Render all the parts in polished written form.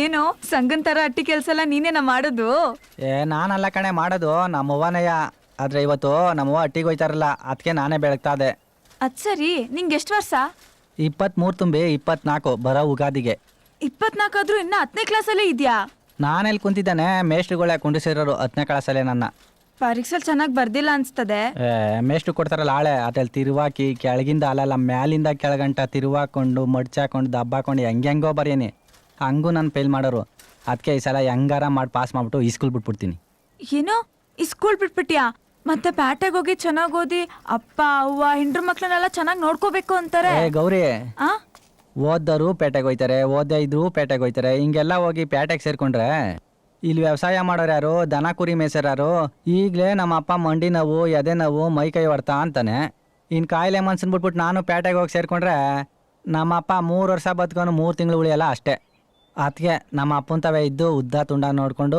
ಏನೋ ಸಂಗನ್ ತರ ಅಟ್ಟಿ ಕೆಲ್ಸ ಎಲ್ಲ ನೀನೇನ ಮಾಡೋದು? ನಾನಲ್ಲ ಕಣೆ ಮಾಡೋದು, ನಮ್ಮವ್ವನಯ್ಯ. ಆದ್ರೆ ಇವತ್ತು ನಮ್ಮವ್ವ ಅಟ್ಟಿಗೆ ಹೋಯ್ತಾರಲ್ಲ, ಅದಕ್ಕೆ ನಾನೇ ಬೆಳಗ್ತಾ ಇದ್ದೆ. ಅದ್ ಸರಿ, ನಿಂಗೆ ಎಷ್ಟು ವರ್ಷ? 23 ತುಂಬಿ 24 ಬರೋ ಉಗಾದಿಗೆ. 24 ಆದ್ರೂ ಇನ್ನ 10ನೇ ಕ್ಲಾಸಲ್ಲೇ ಇದ್ಯಾ? ನಾನೆಲ್ಲಿ ಕುಂತಿದ್ದಾನೆ, ಮೇಷ್ಟ್ರುಗಳೇ ಕುಂಡಿಸಿರೋರು 10ನೇ ಕ್ಲಾಸಲ್ಲೇ ನನ್ನ. ಪರೀಕ್ಷೆ ಚೆನ್ನಾಗಿ ಬರ್ದಿಲ್ಲ ಅನ್ಸ್ತದೆ. ಮೇಷ್ಟ್ರು ಕೊಡ್ತಾರಲ್ಲ ಆಳೆ, ಅದ್ರಲ್ಲಿ ತಿರುವಾಕಿ ಕೆಳಗಿಂದ ಅಲ್ಲಲ್ಲ ಮ್ಯಾಲಿಂದ ಕೆಳಗಂಟ ತಿರುವಾಕೊಂಡು ಮಡ್ಚಾಕೊಂಡು ದಬ್ಬಾಕೊಂಡು ಹೆಂಗೆಂಗೋ ಬರೀನಿ. ಹಂಗೂ ನಾನು ಫೇಲ್ ಮಾಡೋರು. ಅದಕ್ಕೆ ಈ ಸಲ ಹೆಂಗಾರ ಮಾಡಿ ಪಾಸ್ ಮಾಡ್ಬಿಟ್ಟು ಈ ಸ್ಕೂಲ್ ಬಿಟ್ಬಿಡ್ತೀನಿ. ಏನೋ ಈ ಸ್ಕೂಲ್ ಬಿಟ್ಬಿಟ್ಯಾ? ಮತ್ತೆ ಪ್ಯಾಟೆಗೆ ಹೋಗಿ ಚೆನ್ನಾಗಿ ಓದಿ ಅಪ್ಪ ಅವ್ವ ಹೆಂಡ್ರು ಮಕ್ಳನ್ನೆಲ್ಲ ಚೆನ್ನಾಗಿ ನೋಡ್ಕೋಬೇಕು ಅಂತಾರೆ. ಗೌರಿ, ಆ ಓದ್ದವರು ಪೇಟೆಗೆ ಹೋಯ್ತಾರೆ, ಓದೇ ಇದ್ರು ಪೇಟೆಗೆ ಹೋಯ್ತಾರೆ. ಹಿಂಗೆಲ್ಲ ಹೋಗಿ ಪೇಟೆಗೆ ಸೇರ್ಕೊಂಡ್ರೆ ಇಲ್ಲಿ ವ್ಯವಸಾಯ ಮಾಡೋರು ಯಾರು, ದನ ಕುರಿ ಮೇಸರಾರು? ಈಗಲೇ ನಮ್ಮ ಅಪ್ಪ ಮಂಡಿ ನೋವು, ಎದೆ ನೋವು, ಮೈ ಕೈ ಹೊಡ್ತಾ ಅಂತಾನೆ. ಇನ್ನು ಕಾಯಿಲೆ ಮನ್ಸನ್ ಬಿಟ್ಬಿಟ್ಟು ನಾನು ಪೇಟೆಗೆ ಹೋಗಿ ಸೇರ್ಕೊಂಡ್ರೆ ನಮ್ಮ ಅಪ್ಪ 3 ವರ್ಷ ಬದುಕೊಂಡು 3 ತಿಂಗಳು ಉಳಿಯಲ್ಲ ಅಷ್ಟೇ. ಅದಕ್ಕೆ ನಮ್ಮ ಅಪ್ಪನ ತವೇ ಇದ್ದು ಉದ್ದ ತುಂಡ ನೋಡಿಕೊಂಡು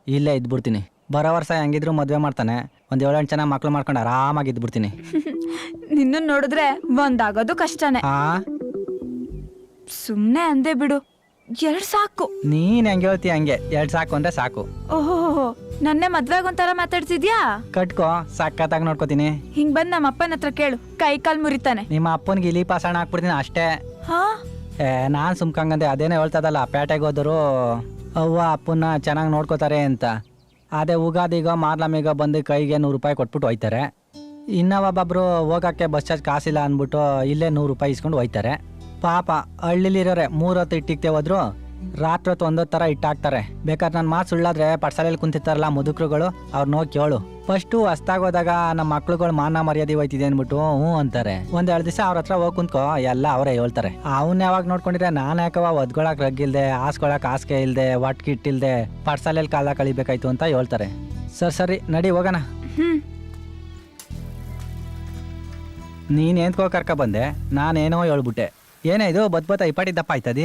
ಇಲ್ಲೇ ಇದ್ಬಿಡ್ತೀನಿ. ಬರೋ ವರ್ಷ ಹೆಂಗಿದ್ರು ಮದುವೆ ಮಾಡ್ತಾನೆ, ಒಂದು 7-8 ಜನ ಮಕ್ಳು ಮಾಡ್ಕೊಂಡು ಆರಾಮಾಗಿ ಇದ್ಬಿಡ್ತೀನಿ. ನಿನ್ನ ನೋಡಿದ್ರೆ ಒಂದಾಗೋದು ಕಷ್ಟನೇ. ಸುಮ್ನೆ ಅಂದೆ ಬಿಡು, 2 ಸಾಕು. ನೀನ್ ಹೆಂಗೆ ಹೇಳ್ತೀಯ ಹಂಗೆ, 2 ಸಾಕು ಅಂದ್ರೆ ಸಾಕು. ಓಹೋ, ನನ್ನೇ ಮದ್ವೆಗ್ ಒಂಥರ ಮಾತಾಡ್ತಿದ್ಯಾ? ಕಟ್ಕೋ, ಸಕ್ಕತ್ತಾಗಿ ನೋಡ್ಕೋತೀನಿ. ಹಿಂಗ್ ಬಂದ್ ನಮ್ಮ ಅಪ್ಪನ ಹತ್ರ ಕೇಳು, ಕೈ ಕಾಲ್ ಮುರಿತಾನೆ. ನಿಮ್ಮ ಅಪ್ಪನಿಗೆ ಇಲಿ ಪಾಸಣ ಹಾಕ್ಬಿಡ್ತೀನಿ ಅಷ್ಟೇ. ಹಾ, ನಾನು ಸುಮ್ಕಂಗಂದೆ. ಅದೇನೇ ಹೇಳ್ತದಲ್ಲ, ಪೇಟೆಗೆ ಹೋದರು ಅವ್ವ ಅಪ್ಪನ್ನ ಚೆನ್ನಾಗಿ ನೋಡ್ಕೋತಾರೆ ಅಂತ. ಅದೇ ಉಗಾದಿಗೋ ಮಾರ್ಲಮಿಗೋ ಬಂದು ಕೈಗೆ 100 ರೂಪಾಯಿ ಕೊಟ್ಬಿಟ್ಟು ಹೋಯ್ತಾರೆ. ಇನ್ನೂ ಒಬ್ಬೊಬ್ರು ಹೋಗೋಕ್ಕೆ ಬಸ್ ಚಾರ್ಜ್ ಕಾಸಿಲ್ಲ ಅಂದ್ಬಿಟ್ಟು ಇಲ್ಲೇ 100 ರೂಪಾಯಿ ಇಸ್ಕೊಂಡು ಹೋಯ್ತಾರೆ. ಪಾಪ ಹಳ್ಳಿಲಿರೋರೆ 3 ಹೊತ್ತು ಇಟ್ಟಿಕ್ತೆ ಹೋದ್ರು ರಾತ್ರಿ ಹೊತ್ತು 1 ಥರ ಇಟ್ಟಾಕ್ತಾರೆ. ಬೇಕಾದ್ರೆ ನನ್ನ ಮಾತು ಸುಳ್ಳಾದ್ರೆ ಪಡ್ಸಾಲೆಯಲ್ಲಿ ಕುಂತಿರ್ತಾರಲ್ಲ ಮುದುಕರುಗಳು, ಅವ್ರು ನೋಗಿ ಕೇಳು. ಫಸ್ಟು ಹೊಸ್ತಾಗೋದಾಗ ನಮ್ಮ ಮಕ್ಳುಗಳು ಮಾನ ಮರ್ಯಾದೆ ಹೋಯ್ತಿದೆ ಅಂದ್ಬಿಟ್ಟು ಹ್ಞೂ ಅಂತಾರೆ. 1-2 ದಿವಸ ಅವ್ರ ಹತ್ರ ಹೋಗಿ ಕುಂತ್ಕೋ, ಎಲ್ಲ ಅವರೇ ಹೇಳ್ತಾರೆ. ಅವನ್ನ ಯಾವಾಗ ನೋಡ್ಕೊಂಡಿದ್ರೆ ನಾನು ಯಾಕವ ಒದ್ಕೊಳಕ್ ರಗ್ಗಿಲ್ದೆ, ಹಾಸ್ಕೊಳಕ್ ಹಾಸಿಗೆ ಇಲ್ದೆ, ಒಟ್ಕಿಟ್ಟಿಲ್ದೆ ಪಡ್ಸಾಲೆಯಲ್ಲಿ ಕಾಲ ಕಳಿಬೇಕಾಯ್ತು ಅಂತ ಹೇಳ್ತಾರೆ. ಸರಿ ನಡಿ ಹೋಗೋಣ. ನೀನೇಂತ್ಕೋ ಕರ್ಕ ಬಂದೆ, ನಾನೇನೋ ಹೇಳ್ಬಿಟ್ಟೆ. ಏನೇ ಇದು ಬತ್ ಇಪ್ಪಟ್ಟಿದ್ದಪ್ಪ ಆಯ್ತದಿ?